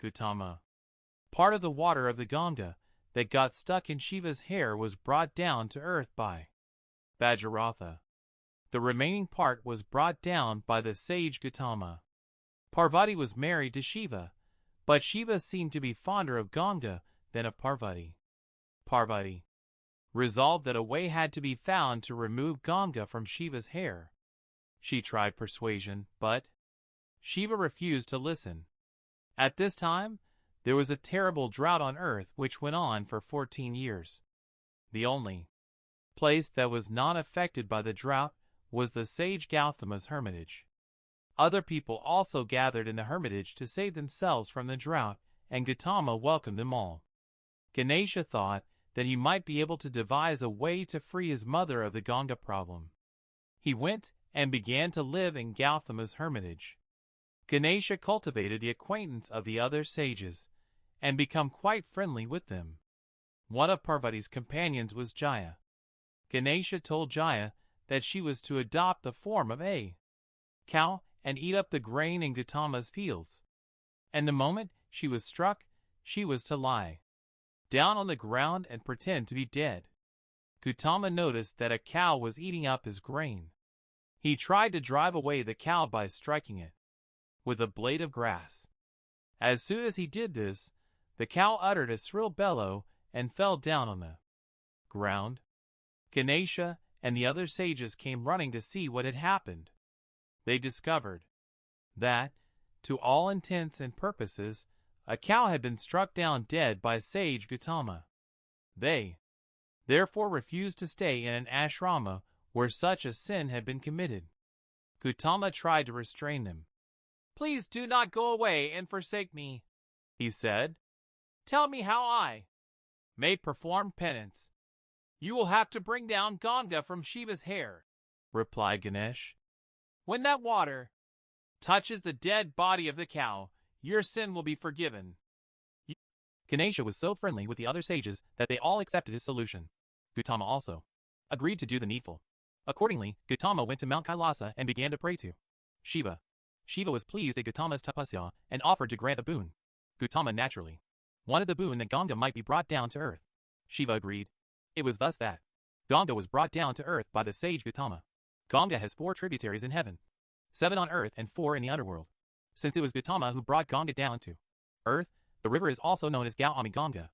Gouthama. Part of the water of the Ganga that got stuck in Shiva's hair was brought down to earth by Bhagiratha. The remaining part was brought down by the sage Gouthama. Parvati was married to Shiva, but Shiva seemed to be fonder of Ganga than of Parvati. Parvati resolved that a way had to be found to remove Ganga from Shiva's hair. She tried persuasion, but Shiva refused to listen. At this time, there was a terrible drought on earth which went on for 14 years. The only place that was not affected by the drought was the sage Gouthama's hermitage. Other people also gathered in the hermitage to save themselves from the drought, and Gouthama welcomed them all. Ganesha thought that he might be able to devise a way to free his mother of the Ganga problem. He went and began to live in Gouthama's hermitage. Ganesha cultivated the acquaintance of the other sages and became quite friendly with them. One of Parvati's companions was Jaya. Ganesha told Jaya that she was to adopt the form of a cow and eat up the grain in Gouthama's fields. And the moment she was struck, she was to lie down on the ground and pretend to be dead. Gouthama noticed that a cow was eating up his grain. He tried to drive away the cow by striking it with a blade of grass. As soon as he did this, the cow uttered a shrill bellow and fell down on the ground. Ganesha and the other sages came running to see what had happened. They discovered that, to all intents and purposes, a cow had been struck down dead by sage Gouthama. They therefore refused to stay in an ashrama where such a sin had been committed. Gouthama tried to restrain them. "Please do not go away and forsake me," he said. "Tell me how I may perform penance." "You will have to bring down Ganga from Shiva's hair," replied Ganesh. "When that water touches the dead body of the cow, your sin will be forgiven." Ganesha was so friendly with the other sages that they all accepted his solution. Gouthama also agreed to do the needful. Accordingly, Gouthama went to Mount Kailasa and began to pray to Shiva. Shiva was pleased at Gouthama's tapasya and offered to grant a boon. Gouthama naturally wanted the boon that Ganga might be brought down to earth. Shiva agreed. It was thus that Ganga was brought down to earth by the sage Gouthama. Ganga has 4 tributaries in heaven, 7 on earth and 4 in the underworld. Since it was Gouthama who brought Ganga down to earth, the river is also known as Gouthami Ganga.